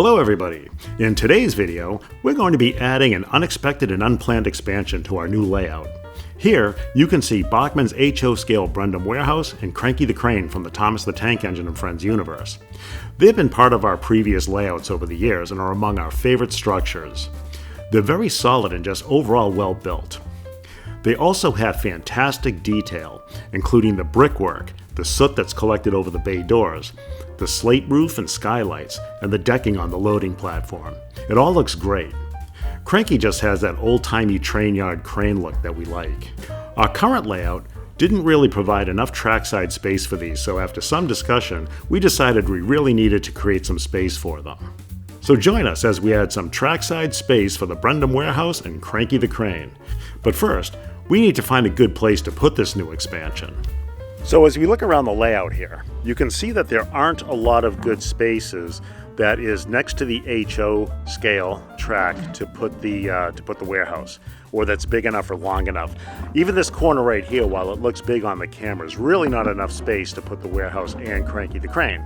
Hello everybody! In today's video, we're going to be adding an unexpected and unplanned expansion to our new layout. Here, you can see Bachman's HO scale Brendam warehouse and Cranky the crane from the Thomas the Tank Engine and Friends universe. They've been part of our previous layouts over the years and are among our favorite structures. They're very solid and just overall well built. They also have fantastic detail, including the brickwork, the soot that's collected over the bay doors, the slate roof and skylights, and the decking on the loading platform. It all looks great. Cranky just has that old-timey train yard crane look that we like. Our current layout didn't really provide enough trackside space for these, so after some discussion, we decided we really needed to create some space for them. So join us as we add some trackside space for the Brendam warehouse and Cranky the crane. But first, we need to find a good place to put this new expansion. So as we look around the layout here, you can see that there aren't a lot of good spaces that is next to the HO scale track to put the warehouse, or that's big enough or long enough. Even this corner right here, while it looks big on the camera, is really not enough space to put the warehouse and Cranky the crane.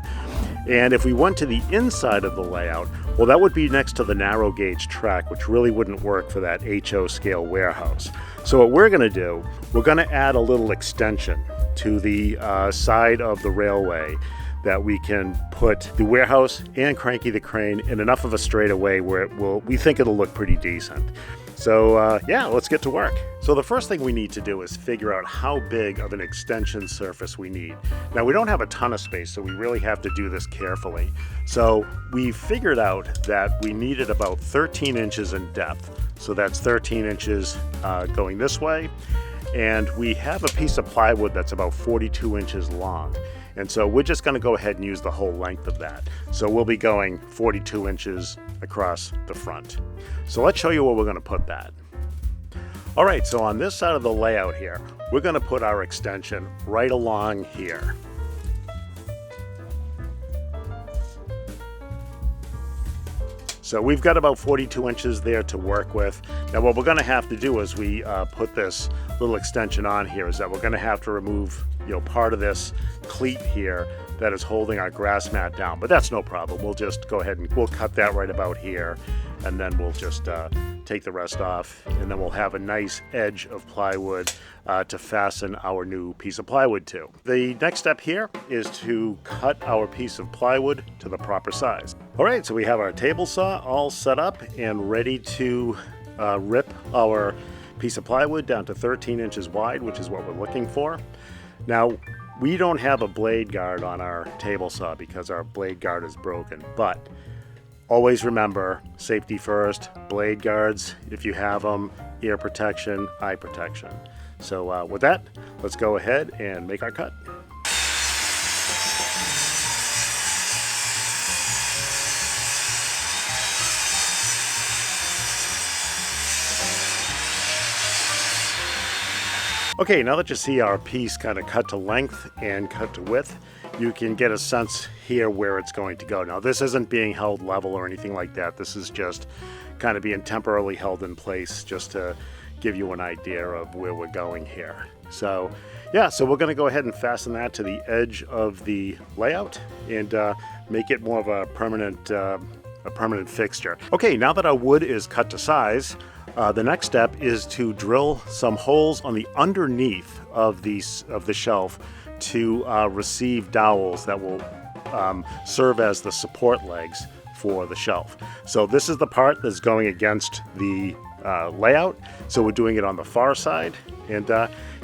And if we went to the inside of the layout, well, that would be next to the narrow gauge track, which really wouldn't work for that HO scale warehouse. So what we're going to do, we're going to add a little extension to the side of the railway that we can put the warehouse and Cranky the crane in enough of a straightaway where we think it'll look pretty decent. So yeah, let's get to work. So the first thing we need to do is figure out how big of an extension surface we need. Now we don't have a ton of space, so we really have to do this carefully. So we figured out that we needed about 13 inches in depth. So that's 13 inches going this way. And we have a piece of plywood that's about 42 inches long. And so we're just going to go ahead and use the whole length of that. So we'll be going 42 inches across the front. So let's show you where we're going to put that. All right, so on this side of the layout here, we're going to put our extension right along here. So we've got about 42 inches there to work with. Now what we're going to have to do as we put this little extension on here is that we're going to have to remove, part of this cleat here that is holding our grass mat down. But that's no problem. We'll just go ahead and we'll cut that right about here, and then we'll just take the rest off, and then we'll have a nice edge of plywood to fasten our new piece of plywood to. The next step here is to cut our piece of plywood to the proper size. All right, so we have our table saw all set up and ready to rip our piece of plywood down to 13 inches wide, which is what we're looking for. Now, we don't have a blade guard on our table saw because our blade guard is broken, but always remember, safety first, blade guards, if you have them, ear protection, eye protection. So with that, let's go ahead and make our cut. Okay, now that you see our piece kind of cut to length and cut to width, you can get a sense here where it's going to go. Now this isn't being held level or anything like that. This is just kind of being temporarily held in place just to give you an idea of where we're going here. So yeah, so we're going to go ahead and fasten that to the edge of the layout and make it more of a permanent fixture. Okay, now that our wood is cut to size, the next step is to drill some holes on the underneath of the shelf to receive dowels that will serve as the support legs for the shelf. So this is the part that's going against the layout. So we're doing it on the far side. And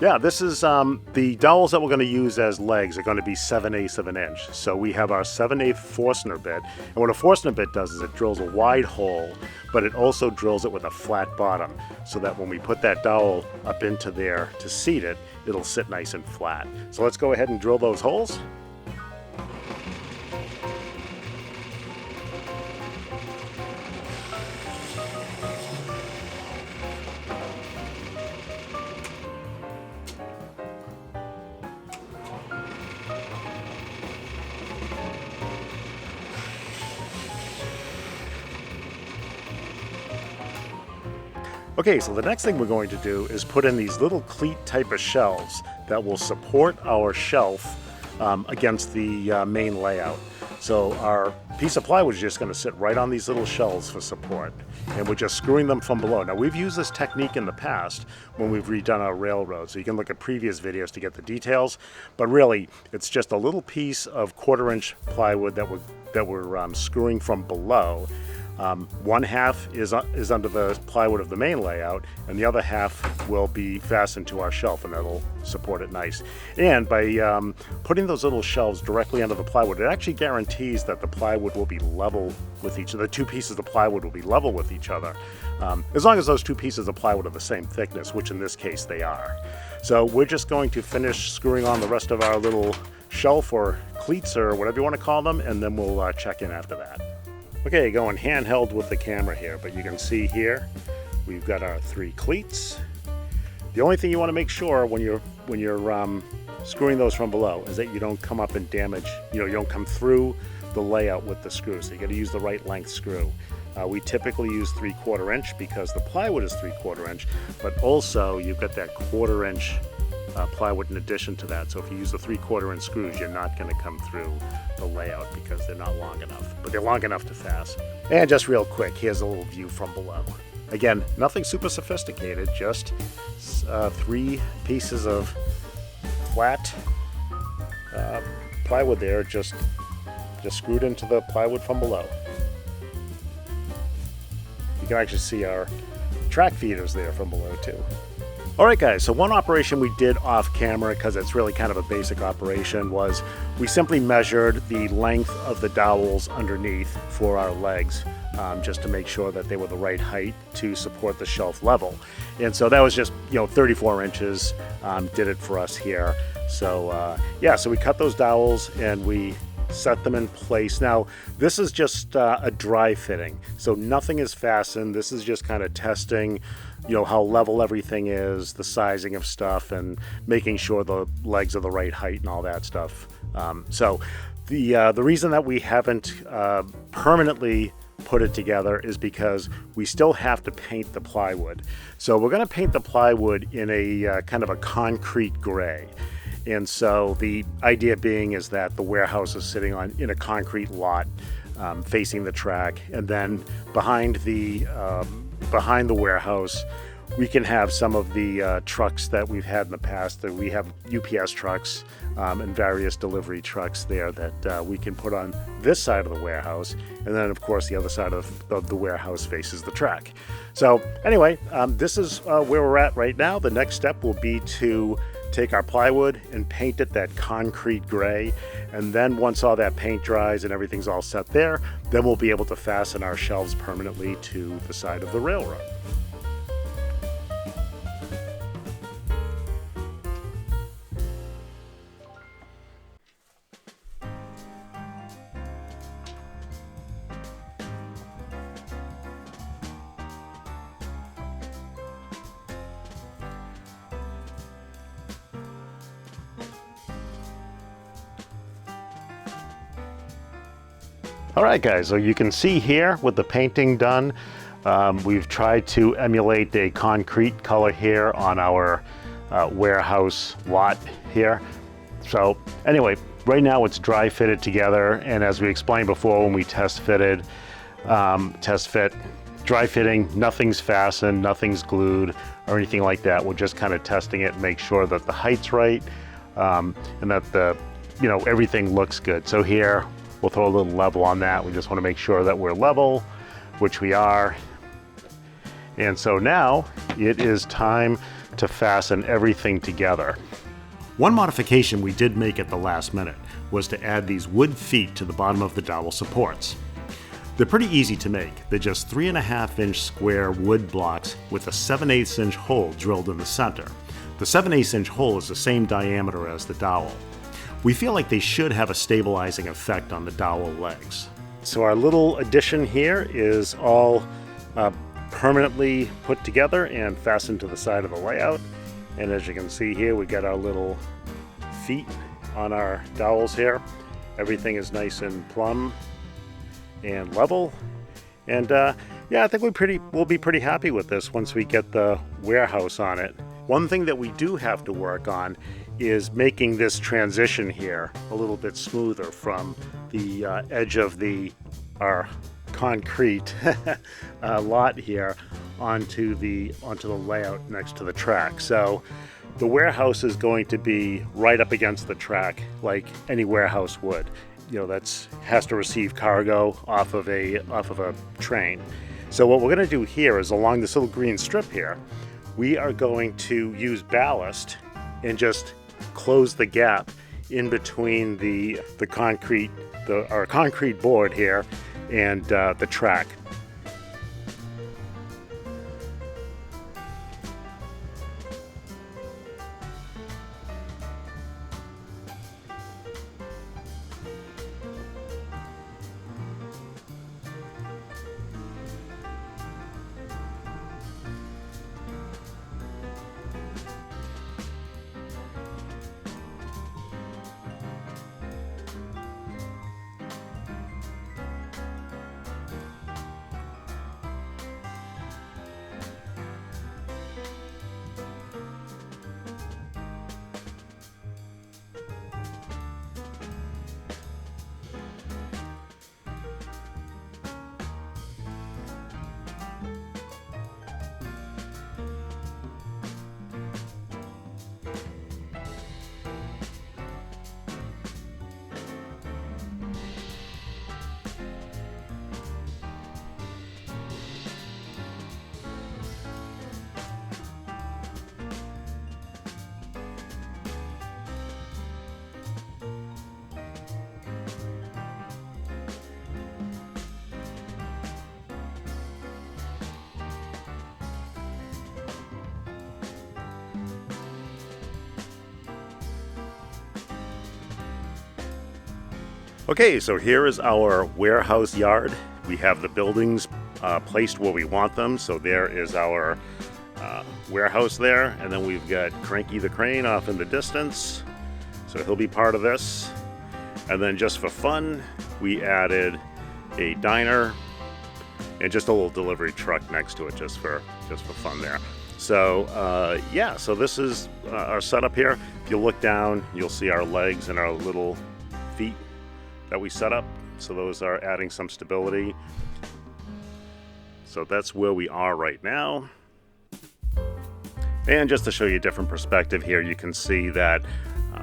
yeah, this is the dowels that we're going to use as legs are going to be 7/8 of an inch. So we have our 7/8 Forstner bit. And what a Forstner bit does is it drills a wide hole, but it also drills it with a flat bottom so that when we put that dowel up into there to seat it, it'll sit nice and flat. So let's go ahead and drill those holes. Okay, so the next thing we're going to do is put in these little cleat type of shelves that will support our shelf against the main layout. So our piece of plywood is just going to sit right on these little shelves for support, and we're just screwing them from below. Now, we've used this technique in the past when we've redone our railroad, so you can look at previous videos to get the details, but really it's just a little piece of 1/4-inch plywood that we're screwing from below. One half is under the plywood of the main layout, and the other half will be fastened to our shelf, and that'll support it nice. And by putting those little shelves directly under the plywood, it actually guarantees that the plywood will be level with each other. The two pieces of plywood will be level with each other, as long as those two pieces of plywood are the same thickness, which in this case they are. So we're just going to finish screwing on the rest of our little shelf or cleats or whatever you want to call them, and then we'll check in after that. Okay, going handheld with the camera here, but you can see here we've got our 3 cleats. The only thing you want to make sure when you're screwing those from below is that you don't come up and damage, you don't come through the layout with the screw. So you got to use the right length screw. We typically use 3/4 inch because the plywood is 3/4 inch, but also you've got that 1/4 inch plywood in addition to that. So if you use the 3/4 inch screws, you're not going to come through the layout because they're not long enough, but they're long enough to fasten. And just real quick, here's a little view from below. Again, nothing super sophisticated, just 3 pieces of flat plywood there, just screwed into the plywood from below. You can actually see our track feeders there from below too. Alright guys, so one operation we did off camera, because it's really kind of a basic operation, was we simply measured the length of the dowels underneath for our legs, just to make sure that they were the right height to support the shelf level. And so that was just 34 inches, did it for us here. So yeah, so we cut those dowels and we set them in place. Now this is just a dry fitting, so nothing is fastened. This is just kind of testing how level everything is, the sizing of stuff, and making sure the legs are the right height and all that stuff. So the reason that we haven't permanently put it together is because we still have to paint the plywood. So we're going to paint the plywood in a kind of a concrete gray. And so the idea being is that the warehouse is sitting in a concrete lot facing the track, and then behind the warehouse we can have some of the trucks that we've had in the past. That we have UPS trucks and various delivery trucks there that we can put on this side of the warehouse, and then of course the other side of the warehouse faces the track. So anyway, this is where we're at right now. The next step will be to take our plywood and paint it that concrete gray, and then once all that paint dries and everything's all set there, then we'll be able to fasten our shelves permanently to the side of the railroad. Alright guys, so you can see here with the painting done, we've tried to emulate a concrete color here on our warehouse lot here. So anyway, right now it's dry fitted together, and as we explained before when we test fit, dry fitting, nothing's fastened, nothing's glued or anything like that. We're just kind of testing it, make sure that the height's right, and that everything looks good. So here we'll throw a little level on that. We just want to make sure that we're level, which we are. And so now it is time to fasten everything together. One modification we did make at the last minute was to add these wood feet to the bottom of the dowel supports. They're pretty easy to make. They're just 3.5-inch square wood blocks with a 7/8 inch hole drilled in the center. The 7/8 inch hole is the same diameter as the dowel. We feel like they should have a stabilizing effect on the dowel legs. So our little addition here is all permanently put together and fastened to the side of the layout. And as you can see here, we got our little feet on our dowels here. Everything is nice and plumb and level. And yeah, I think we'll be pretty happy with this once we get the warehouse on it. One thing that we do have to work on is making this transition here a little bit smoother from the edge of our concrete lot here onto the layout next to the track. So the warehouse is going to be right up against the track like any warehouse would. You know, has to receive cargo off of a train. So what we're going to do here is along this little green strip here, we are going to use ballast and just close the gap in between our concrete board here and the track. Okay, so here is our warehouse yard. We have the buildings placed where we want them. So there is our warehouse there, and then we've got Cranky the crane off in the distance. So he'll be part of this. And then just for fun, we added a diner and just a little delivery truck next to it just for fun there. So yeah, so this is our setup here. If you look down, you'll see our legs and our little feet that we set up. So those are adding some stability. So that's where we are right now. And just to show you a different perspective here, you can see that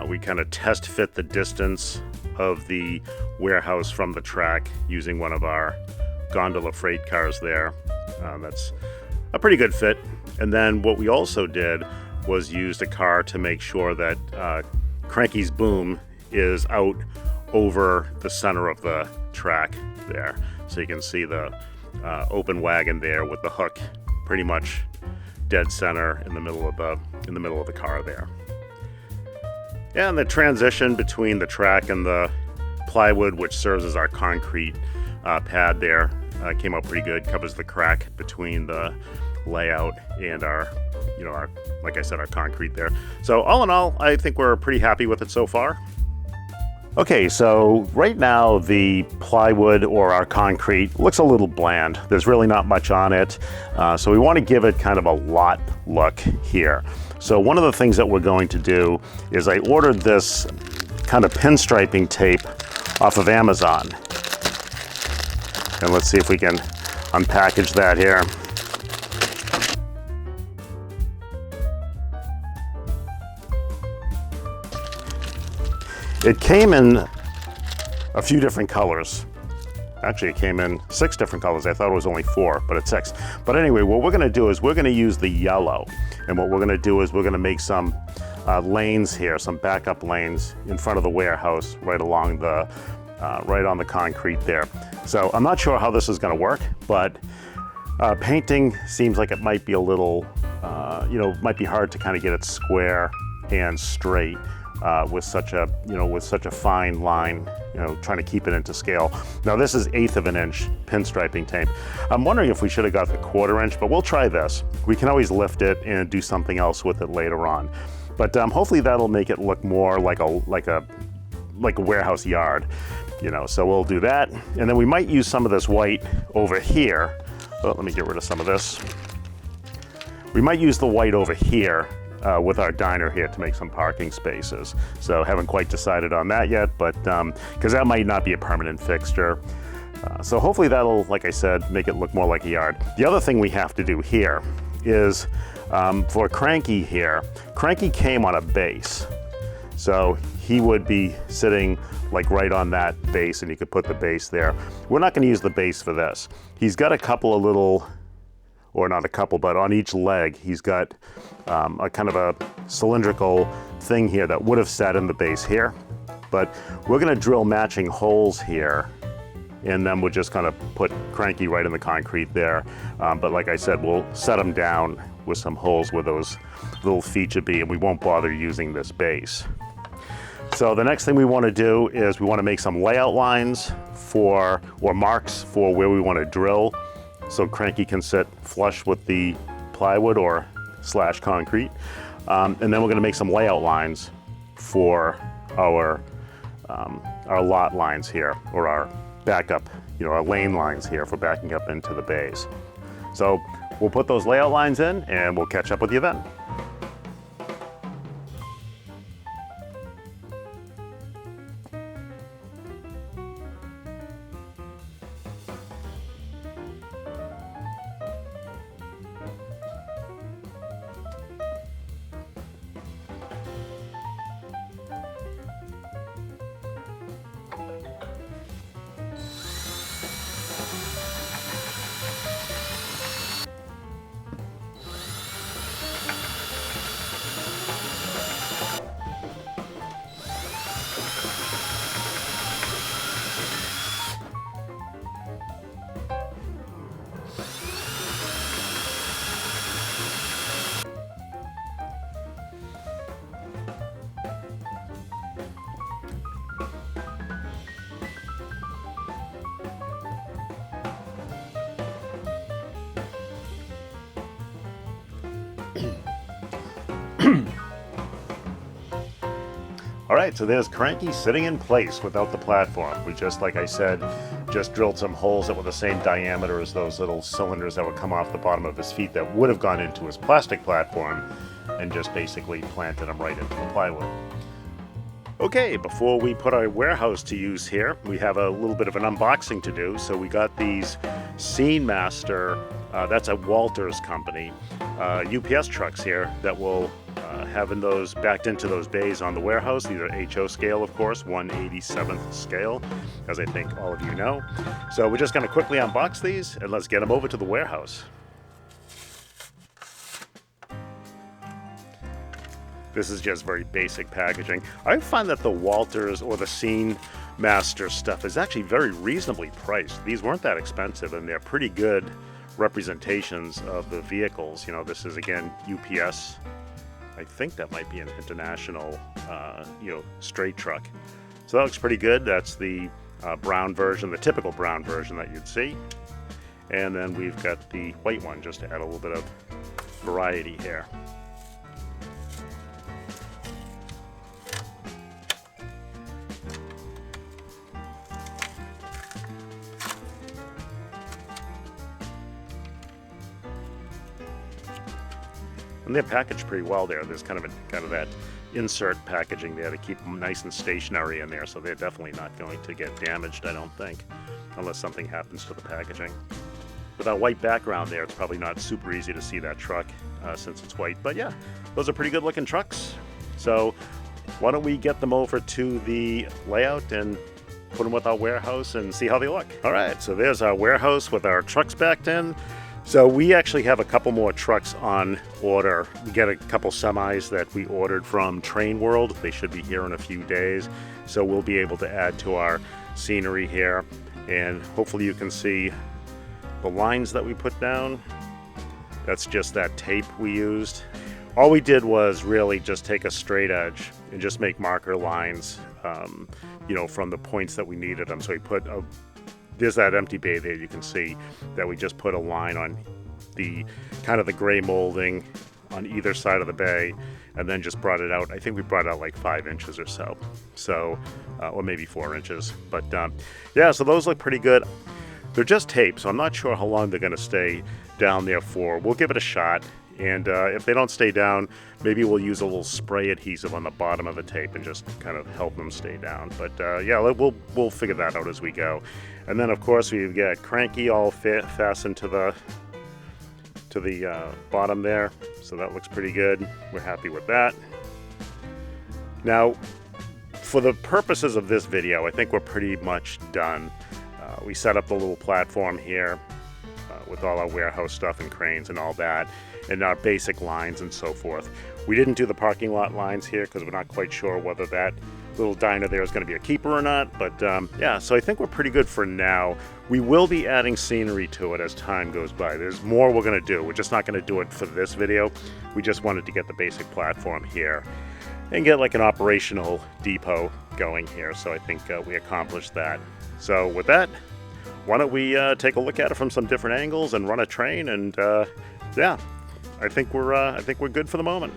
we kind of test fit the distance of the warehouse from the track using one of our gondola freight cars there. That's a pretty good fit. And then what we also did was used a car to make sure that Cranky's boom is out over the center of the track there. So you can see the open wagon there with the hook pretty much dead center in the middle of the car there. And the transition between the track and the plywood, which serves as our concrete pad there, came out pretty good. Covers the crack between the layout and our like I said, our concrete there. So all in all, I think we're pretty happy with it so far. Okay, so right now the plywood or our concrete looks a little bland. There's really not much on it. So we want to give it kind of a lot look here. So one of the things that we're going to do is I ordered this kind of pinstriping tape off of Amazon. And let's see if we can unpackage that here. It came in a few different colors. Actually, it came in 6 different colors. I thought it was only 4, but it's 6. But anyway, what we're gonna do is we're gonna use the yellow. And what we're gonna do is we're gonna make some lanes here, some backup lanes in front of the warehouse right along the, right on the concrete there. So I'm not sure how this is gonna work, but painting seems like it might be a little, might be hard to kind of get it square and straight. With such a fine line, trying to keep it into scale. Now this is 1/8 of an inch pinstriping tape. I'm wondering if we should have got the 1/4 inch, but we'll try this. We can always lift it and do something else with it later on. But hopefully that'll make it look more like a warehouse yard, So we'll do that, and then we might use some of this white over here. Oh, let me get rid of some of this. We might use the white over here with our diner here to make some parking spaces. So haven't quite decided on that yet, but because that might not be a permanent fixture. So hopefully that'll, like I said, make it look more like a yard. The other thing we have to do here is for Cranky here, Cranky came on a base. So he would be sitting like right on that base, and you could put the base there. We're not going to use the base for this. He's got a couple of little, or not a couple, but on each leg, he's got a kind of a cylindrical thing here that would have sat in the base here. But we're going to drill matching holes here, and then we're just going to put Cranky right in the concrete there. But like I said, we'll set him down with some holes where those little feet should be, and we won't bother using this base. So the next thing we want to do is we want to make some layout lines for, or marks for where we want to drill, so Cranky can sit flush with the plywood or / concrete. And then we're going to make some layout lines for our lot lines here, or our backup, our lane lines here for backing up into the bays. So we'll put those layout lines in and we'll catch up with you then. All right, so there's Cranky sitting in place without the platform. We just, like I said, just drilled some holes that were the same diameter as those little cylinders that would come off the bottom of his feet that would have gone into his plastic platform, and just basically planted them right into the plywood. Okay, before we put our warehouse to use here, we have a little bit of an unboxing to do. So we got these Scene Master, that's a Walters company, UPS trucks here that will having those backed into those bays on the warehouse. These are HO scale, of course, 1/87th scale, as I think all of you know. So we're just going to quickly unbox these and let's get them over to the warehouse. This is just very basic packaging. I find that the Walters or the Scene Master stuff is actually very reasonably priced. These weren't that expensive, and they're pretty good representations of the vehicles. This is, again, UPS. I think that might be an international, straight truck. So that looks pretty good. That's the brown version, the typical brown version that you'd see. And then we've got the white one, just to add a little bit of variety here. And they're packaged pretty well there. There's kind of that insert packaging there to keep them nice and stationary in there, so they're definitely not going to get damaged, I don't think, unless something happens to the packaging. With that white background there, it's probably not super easy to see that truck since it's white. But yeah, those are pretty good looking trucks. So why don't we get them over to the layout and put them with our warehouse and see how they look. All right, so there's our warehouse with our trucks backed in. So we actually have a couple more trucks on order. We get a couple semis that we ordered from Train World. They should be here in a few days. So we'll be able to add to our scenery here. And hopefully you can see the lines that we put down. That's just that tape we used. All we did was really just take a straight edge and just make marker lines, from the points that we needed them. So we put there's that empty bay there, you can see that we just put a line on the kind of the gray molding on either side of the bay, and then just brought it out. I think we brought it out like 5 inches or so. Or maybe 4 inches. But yeah, so those look pretty good. They're just tape, so I'm not sure how long they're going to stay down there for. We'll give it a shot And if they don't stay down, maybe we'll use a little spray adhesive on the bottom of the tape and just kind of help them stay down. But yeah, we'll figure that out as we go. And then of course we've got Cranky all fastened to the bottom there, so that looks pretty good. We're happy with that. Now, for the purposes of this video, I think we're pretty much done. We set up the little platform here with all our warehouse stuff and cranes and all that, and our basic lines and so forth. We didn't do the parking lot lines here because we're not quite sure whether that little diner there is going to be a keeper or not, but yeah, so I think we're pretty good for now. We will be adding scenery to it as time goes by. There's more we're going to do. We're just not going to do it for this video. We just wanted to get the basic platform here and get like an operational depot going here, so I think we accomplished that. So with that, why don't we take a look at it from some different angles and run a train, and yeah, I think we're good for the moment.